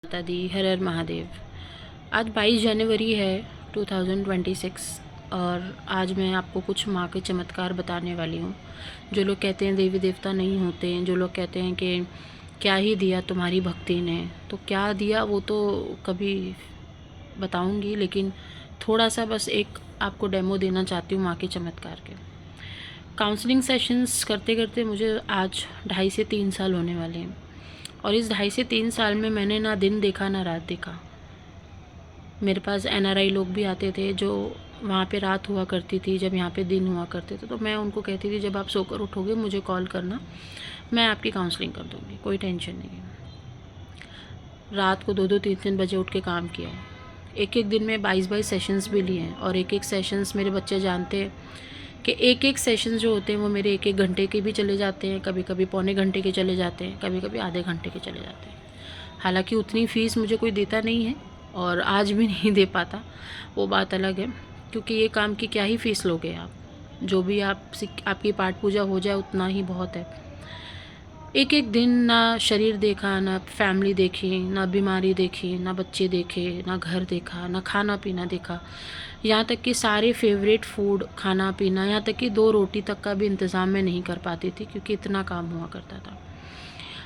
माता दी। हर हर महादेव। आज 22 जनवरी है 2026 और आज मैं आपको कुछ माँ के चमत्कार बताने वाली हूँ। जो लोग कहते हैं देवी देवता नहीं होते हैं, जो लोग कहते हैं कि क्या ही दिया तुम्हारी भक्ति ने, तो क्या दिया वो तो कभी बताऊँगी, लेकिन थोड़ा सा बस एक आपको डेमो देना चाहती हूँ माँ के चमत्कार के। काउंसलिंग सेशंस करते करते मुझे आज 2.5 से 3 साल होने वाले हैं और इस 2.5 से 3 साल में मैंने ना दिन देखा ना रात देखा। मेरे पास एनआरआई लोग भी आते थे जो वहाँ पे रात हुआ करती थी जब यहाँ पे दिन हुआ करते थे, तो मैं उनको कहती थी जब आप सोकर उठोगे मुझे कॉल करना, मैं आपकी काउंसलिंग कर दूँगी, कोई टेंशन नहीं है। रात को 2-2 3-3 बजे उठ के काम किया है। एक दिन में 22-22 सेशंस भी लिए हैं और एक सेशंस मेरे बच्चे जानते हैं कि एक सेशन जो होते हैं वो मेरे 1-1 घंटे के भी चले जाते हैं, कभी कभी पौने घंटे के चले जाते हैं, कभी कभी आधे घंटे के चले जाते हैं। हालांकि उतनी फ़ीस मुझे कोई देता नहीं है और आज भी नहीं दे पाता, वो बात अलग है, क्योंकि ये काम की क्या ही फ़ीस लोगे आप। जो भी आपकी पाठ पूजा हो जाए उतना ही बहुत है। एक दिन ना शरीर देखा, ना फैमिली देखी, ना बीमारी देखी, ना बच्चे देखे, ना घर देखा, ना खाना पीना देखा, यहाँ तक कि सारे फेवरेट फूड खाना पीना, यहाँ तक कि 2 रोटी तक का भी इंतज़ाम मैं नहीं कर पाती थी क्योंकि इतना काम हुआ करता था।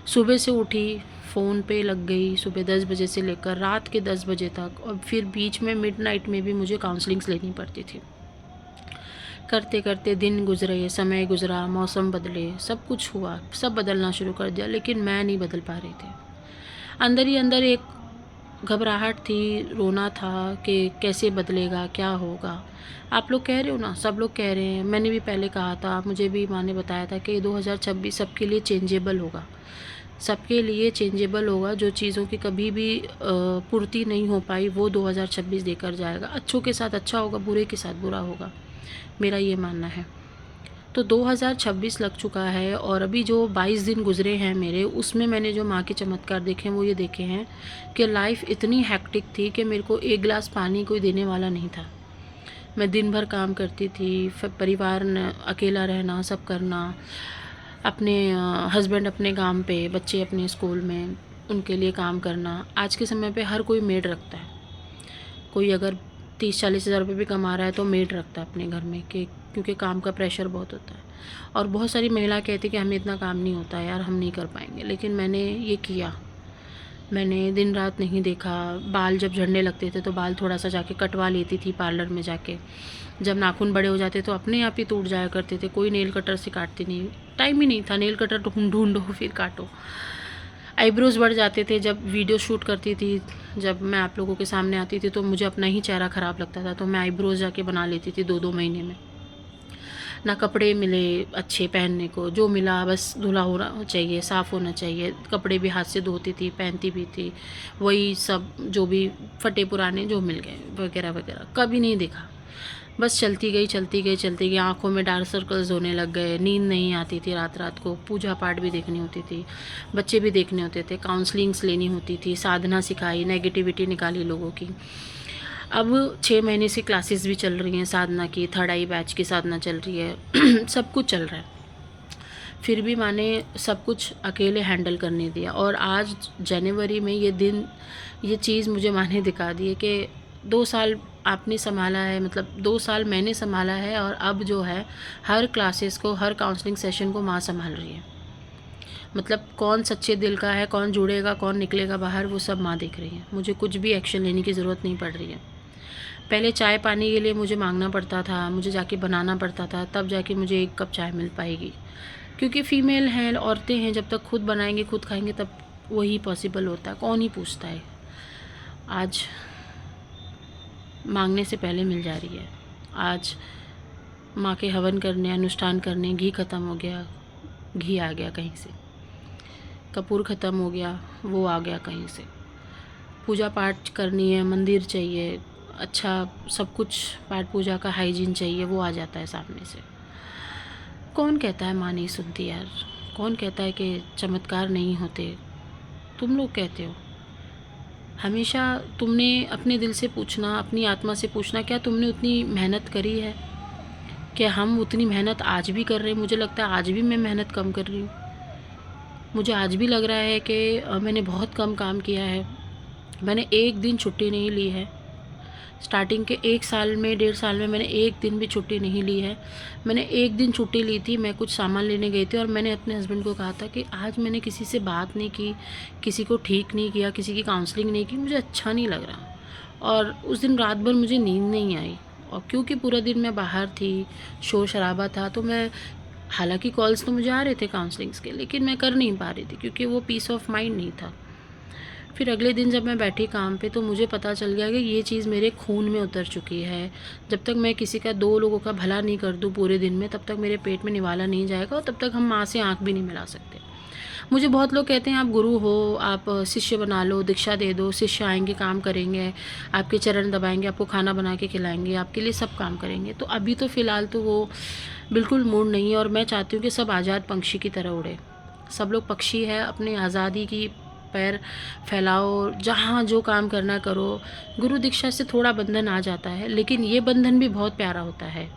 सुबह से उठी, फ़ोन पे लग गई सुबह 10 बजे से लेकर रात के 10 बजे तक, और फिर बीच में मिडनाइट में भी मुझे काउंसलिंग्स लेनी पड़ती थी। करते करते दिन गुजरे, समय गुजरा, मौसम बदले, सब कुछ हुआ, सब बदलना शुरू कर दिया, लेकिन मैं नहीं बदल पा रही थी। अंदर ही अंदर एक घबराहट थी, रोना था कि कैसे बदलेगा, क्या होगा। आप लोग कह रहे हो ना, सब लोग कह रहे हैं, मैंने भी पहले कहा था, मुझे भी माँ ने बताया था कि 2026 सबके लिए चेंजेबल होगा, सबके लिए चेंजेबल होगा। जो चीज़ों की कभी भी पूर्ति नहीं हो पाई वो 2026 देकर जाएगा। अच्छों के साथ अच्छा होगा, बुरे के साथ बुरा होगा, मेरा ये मानना है। तो 2026 लग चुका है और अभी जो 22 दिन गुजरे हैं मेरे, उसमें मैंने जो माँ के चमत्कार देखे हैं वो ये देखे हैं कि लाइफ इतनी हेक्टिक थी कि मेरे को एक गिलास पानी कोई देने वाला नहीं था। मैं दिन भर काम करती थी, फिर परिवार ने अकेला रहना, सब करना, अपने हस्बैंड अपने काम पे, बच्चे अपने स्कूल में, उनके लिए काम करना। आज के समय पे हर कोई मेड रखता है। कोई अगर 30-40 हज़ार रुपये भी कमा रहा है तो मेड रखता है अपने घर में, कि क्योंकि काम का प्रेशर बहुत होता है। और बहुत सारी महिला कहती कि हमें इतना काम नहीं होता यार, हम नहीं कर पाएंगे, लेकिन मैंने ये किया। मैंने दिन रात नहीं देखा। बाल जब झड़ने लगते थे तो बाल थोड़ा सा जाके कटवा लेती थी पार्लर में जाके। जब नाखून बड़े हो जाते तो अपने आप ही टूट जाया करते थे, कोई नेल कटर से काटती नहीं, टाइम ही नहीं था, नेल कटर ढूंढो फिर काटो। आईब्रोज़ बढ़ जाते थे जब वीडियो शूट करती थी, जब मैं आप लोगों के सामने आती थी तो मुझे अपना ही चेहरा ख़राब लगता था, तो मैं आईब्रोज़ जाके बना लेती थी 2-2 महीने में। ना कपड़े मिले अच्छे पहनने को, जो मिला बस धुला होना चाहिए, साफ़ होना चाहिए। कपड़े भी हाथ से धोती थी, पहनती भी थी, वही सब जो भी फटे पुराने जो मिल गए वगैरह वगैरह, कभी नहीं देखा। बस चलती गई चलती गई चलती गई, आँखों में डार्क सर्कल्स होने लग गए, नींद नहीं आती थी रात रात को, पूजा पाठ भी देखनी होती थी, बच्चे भी देखने होते थे, काउंसलिंग्स लेनी होती थी, साधना सिखाई, नेगेटिविटी निकाली लोगों की। अब 6 महीने से क्लासेस भी चल रही हैं साधना की, 3rd आई बैच की साधना चल रही है सब कुछ चल रहा है, फिर भी माने सब कुछ अकेले हैंडल करने दिया। और आज जनवरी में ये दिन, ये चीज़ मुझे माने दिखा दी है कि 2 साल आपने संभाला है, मतलब 2 साल मैंने संभाला है, और अब जो है हर क्लासेस को, हर काउंसलिंग सेशन को माँ संभाल रही है। मतलब कौन सच्चे दिल का है, कौन जुड़ेगा, कौन निकलेगा बाहर, वो सब माँ देख रही है। मुझे कुछ भी एक्शन लेने की ज़रूरत नहीं पड़ रही है। पहले चाय पानी के लिए मुझे मांगना पड़ता था, मुझे जाके बनाना पड़ता था, तब जाके मुझे 1 कप चाय मिल पाएगी, क्योंकि फ़ीमेल हैं, औरतें हैं, जब तक खुद बनाएंगे खुद खाएंगे तब वही पॉसिबल होता है, कौन ही पूछता है। आज मांगने से पहले मिल जा रही है। आज माँ के हवन करने, अनुष्ठान करने, घी ख़त्म हो गया, घी आ गया कहीं से, कपूर ख़त्म हो गया, वो आ गया कहीं से, पूजा पाठ करनी है, मंदिर चाहिए, अच्छा सब कुछ पाठ पूजा का हाइजीन चाहिए, वो आ जाता है सामने से। कौन कहता है माँ नहीं सुनती यार, कौन कहता है कि चमत्कार नहीं होते, तुम लोग कहते हो। हमेशा तुमने अपने दिल से पूछना, अपनी आत्मा से पूछना, क्या तुमने उतनी मेहनत करी है? क्या हम उतनी मेहनत आज भी कर रहे हैं? मुझे लगता है आज भी मैं मेहनत कम कर रही हूँ। मुझे आज भी लग रहा है कि मैंने बहुत कम काम किया है। मैंने एक दिन छुट्टी नहीं ली है। स्टार्टिंग के 1 साल में, 1.5 साल में मैंने एक दिन भी छुट्टी नहीं ली है। मैंने एक दिन छुट्टी ली थी, मैं कुछ सामान लेने गई थी और मैंने अपने हस्बैंड को कहा था कि आज मैंने किसी से बात नहीं की, किसी को ठीक नहीं किया, किसी की काउंसलिंग नहीं की, मुझे अच्छा नहीं लग रहा। और उस दिन रात भर मुझे नींद नहीं आई, और क्योंकि पूरा दिन मैं बाहर थी, शोर शराबा था, तो मैं, हालांकि कॉल्स तो मुझे आ रहे थे काउंसलिंग्स के, लेकिन मैं कर नहीं पा रही थी क्योंकि वो पीस ऑफ माइंड नहीं था। फिर अगले दिन जब मैं बैठी काम पे, तो मुझे पता चल गया कि ये चीज़ मेरे खून में उतर चुकी है। जब तक मैं किसी का, 2 लोगों का भला नहीं कर दूँ पूरे दिन में, तब तक मेरे पेट में निवाला नहीं जाएगा और तब तक हम माँ से आँख भी नहीं मिला सकते। मुझे बहुत लोग कहते हैं आप गुरु हो, आप शिष्य बना लो, दीक्षा दे दो, शिष्य आएंगे, काम करेंगे, आपके चरण दबाएंगे, आपको खाना बना के खिलाएंगे, आपके लिए सब काम करेंगे। तो अभी तो फ़िलहाल तो वो बिल्कुल मूड नहीं है, और मैं चाहती हूँ कि सब आज़ाद पंछी की तरह उड़े। सब लोग पक्षी है, अपनी आज़ादी की पैर फैलाओ, जहाँ जो काम करना करो। गुरु दीक्षा से थोड़ा बंधन आ जाता है, लेकिन ये बंधन भी बहुत प्यारा होता है,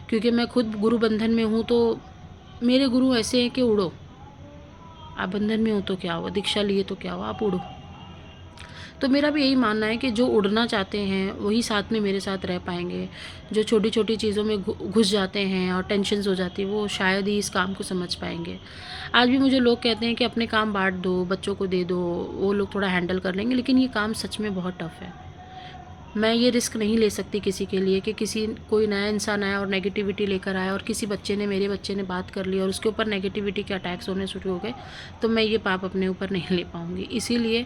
क्योंकि मैं खुद गुरु बंधन में हूँ। तो मेरे गुरु ऐसे हैं कि उड़ो, आप बंधन में हो तो क्या हुआ, दीक्षा लिए तो क्या हुआ, आप उड़ो। तो मेरा भी यही मानना है कि जो उड़ना चाहते हैं वही साथ में मेरे साथ रह पाएंगे। जो छोटी छोटी चीज़ों में घुस जाते हैं और टेंशन्स हो जाती है, वो शायद ही इस काम को समझ पाएंगे। आज भी मुझे लोग कहते हैं कि अपने काम बांट दो, बच्चों को दे दो, वो लोग थोड़ा हैंडल कर लेंगे, लेकिन ये काम सच में बहुत टफ है। मैं ये रिस्क नहीं ले सकती किसी के लिए कि कोई नया इंसान आया और नेगेटिविटी लेकर आया, और किसी बच्चे ने, मेरे बच्चे ने बात कर ली और उसके ऊपर नेगेटिविटी के अटैक्स होने शुरू हो गए, तो मैं ये पाप अपने ऊपर नहीं ले पाऊँगी। इसीलिए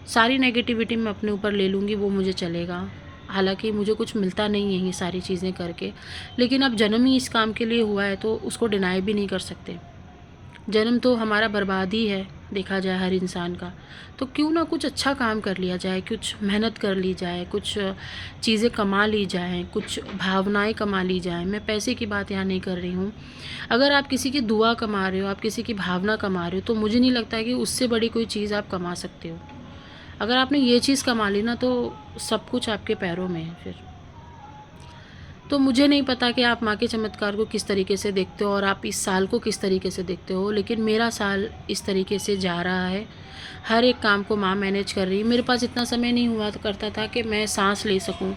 सारी नेगेटिविटी मैं अपने ऊपर ले लूँगी, वो मुझे चलेगा। हालांकि मुझे कुछ मिलता नहीं है ये सारी चीज़ें करके, लेकिन अब जन्म ही इस काम के लिए हुआ है तो उसको डिनाई भी नहीं कर सकते। जन्म तो हमारा बर्बाद ही है, देखा जाए हर इंसान का। तो क्यों ना कुछ अच्छा काम कर लिया जाए, कुछ मेहनत कर ली जाए, कुछ चीज़ें कमा ली जाएँ, कुछ भावनाएं कमा ली जाएँ। मैं पैसे की बात यहाँ नहीं कर रही हूँ। अगर आप किसी की दुआ कमा रहे हो, आप किसी की भावना कमा रहे हो, तो मुझे नहीं लगता कि उससे बड़ी कोई चीज़ आप कमा सकते हो। अगर आपने ये चीज़ कमा ली ना, तो सब कुछ आपके पैरों में है फिर। तो मुझे नहीं पता कि आप माँ के चमत्कार को किस तरीके से देखते हो और आप इस साल को किस तरीके से देखते हो, लेकिन मेरा साल इस तरीके से जा रहा है। हर एक काम को माँ मैनेज कर रही है। मेरे पास इतना समय नहीं हुआ करता था कि मैं सांस ले सकूं,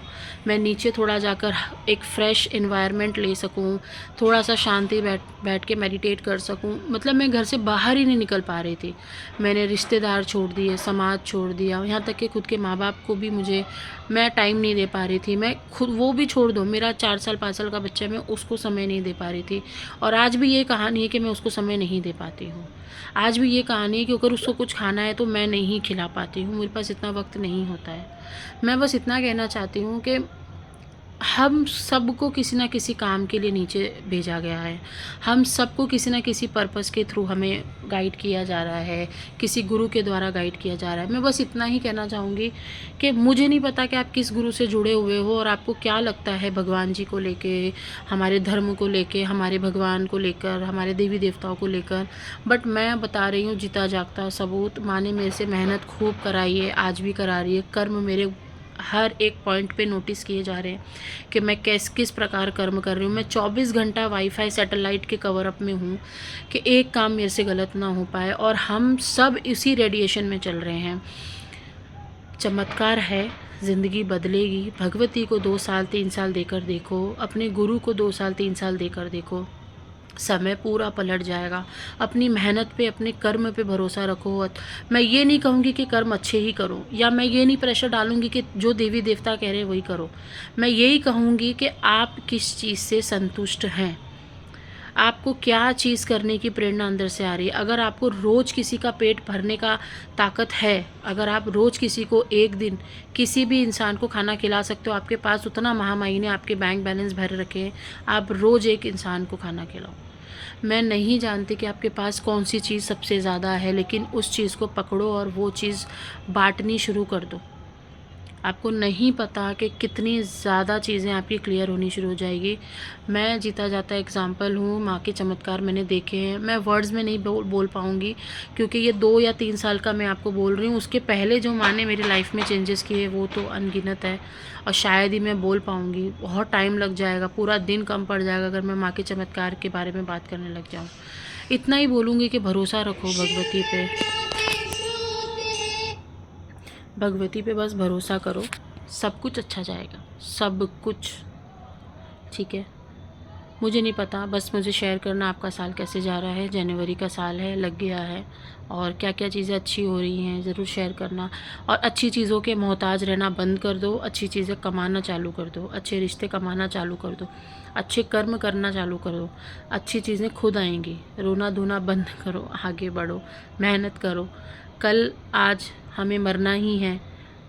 मैं नीचे थोड़ा जाकर एक फ़्रेश एनवायरनमेंट ले सकूं, थोड़ा सा शांति बैठ के मेडिटेट कर सकूं। मतलब मैं घर से बाहर ही नहीं निकल पा रही थी। मैंने रिश्तेदार छोड़ दिए, समाज छोड़ दिया, यहाँ तक कि खुद के माँ बाप को भी मैं टाइम नहीं दे पा रही थी। मैं खुद, वो भी छोड़ दो, मेरा 4 साल 5 साल का बच्चा है, मैं उसको समय नहीं दे पा रही थी। और आज भी ये कहानी है कि मैं उसको समय नहीं दे पाती हूँ। आज भी ये कहानी है कि अगर उसको कुछ खाना है तो मैं नहीं खिला पाती हूँ, मेरे पास इतना वक्त नहीं होता है। मैं बस इतना कहना चाहती हूँ कि हम सबको किसी ना किसी काम के लिए नीचे भेजा गया है। हम सबको किसी ना किसी पर्पस के थ्रू हमें गाइड किया जा रहा है, किसी गुरु के द्वारा गाइड किया जा रहा है। मैं बस इतना ही कहना चाहूँगी कि मुझे नहीं पता कि आप किस गुरु से जुड़े हुए हो और आपको क्या लगता है भगवान जी को लेके, हमारे धर्म को लेके, हमारे भगवान को लेकर, हमारे देवी देवताओं को लेकर। बट मैं बता रही हूँ जीता जागता सबूत, माँ ने मेरे से मेहनत खूब कराई है, आज भी करा रही है। कर्म मेरे हर एक पॉइंट पे नोटिस किए जा रहे हैं कि मैं किस प्रकार कर्म कर रही हूँ। मैं 24 घंटा वाईफाई सैटेलाइट के कवर अप में हूँ कि एक काम मेरे से गलत ना हो पाए, और हम सब इसी रेडिएशन में चल रहे हैं। चमत्कार है, ज़िंदगी बदलेगी। भगवती को 2 साल 3 साल देकर देखो, अपने गुरु को 2 साल 3 साल देकर देखो, समय पूरा पलट जाएगा। अपनी मेहनत पे, अपने कर्म पे भरोसा रखो। मैं ये नहीं कहूँगी कि कर्म अच्छे ही करो, या मैं ये नहीं प्रेशर डालूँगी कि जो देवी देवता कह रहे हैं वही करो। मैं यही कहूँगी कि आप किस चीज़ से संतुष्ट हैं, आपको क्या चीज़ करने की प्रेरणा अंदर से आ रही है। अगर आपको रोज़ किसी का पेट भरने का ताकत है, अगर आप रोज़ किसी को एक दिन किसी भी इंसान को खाना खिला सकते हो, आपके पास उतना महामहीने आपके बैंक बैलेंस भर रखे हैं, आप रोज़ एक इंसान को खाना खिलाओ। मैं नहीं जानती कि आपके पास कौन सी चीज़ सबसे ज़्यादा है, लेकिन उस चीज़ को पकड़ो और वो चीज़ बांटनी शुरू कर दो। आपको नहीं पता कि कितनी ज़्यादा चीज़ें आपकी क्लियर होनी शुरू हो जाएगी। मैं जीता जाता एग्ज़ाम्पल हूँ, माँ के चमत्कार मैंने देखे हैं। मैं वर्ड्स में नहीं बोल पाऊँगी, क्योंकि ये 2 या 3 साल का मैं आपको बोल रही हूँ। उसके पहले जो माँ ने मेरी लाइफ में चेंजेस किए वो तो अनगिनत है, और शायद ही मैं बोल पाऊँगी। बहुत टाइम लग जाएगा, पूरा दिन कम पड़ जाएगा अगर मैं माँ के चमत्कार के बारे में बात करने लग जाऊँ। इतना ही बोलूँगी कि भरोसा रखो भगवती पे। भगवती पे बस भरोसा करो, सब कुछ अच्छा जाएगा, सब कुछ। ठीक है, मुझे नहीं पता, बस मुझे शेयर करना आपका साल कैसे जा रहा है। जनवरी का साल है, लग गया है, और क्या क्या चीज़ें अच्छी हो रही हैं ज़रूर शेयर करना। और अच्छी चीज़ों के मोहताज रहना बंद कर दो, अच्छी चीज़ें कमाना चालू कर दो, अच्छे रिश्ते कमाना चालू कर दो, अच्छे कर्म करना चालू कर दो, अच्छी चीज़ें खुद आएंगी। रोना धोना बंद करो, आगे बढ़ो, मेहनत करो। कल आज हमें मरना ही है,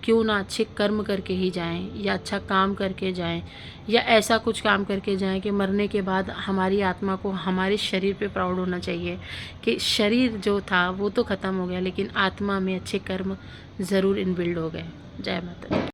क्यों ना अच्छे कर्म करके ही जाएं, या अच्छा काम करके जाएं, या ऐसा कुछ काम करके जाएं कि मरने के बाद हमारी आत्मा को हमारे शरीर पे प्राउड होना चाहिए कि शरीर जो था वो तो ख़त्म हो गया, लेकिन आत्मा में अच्छे कर्म ज़रूर इनबिल्ड हो गए। जय माता दी।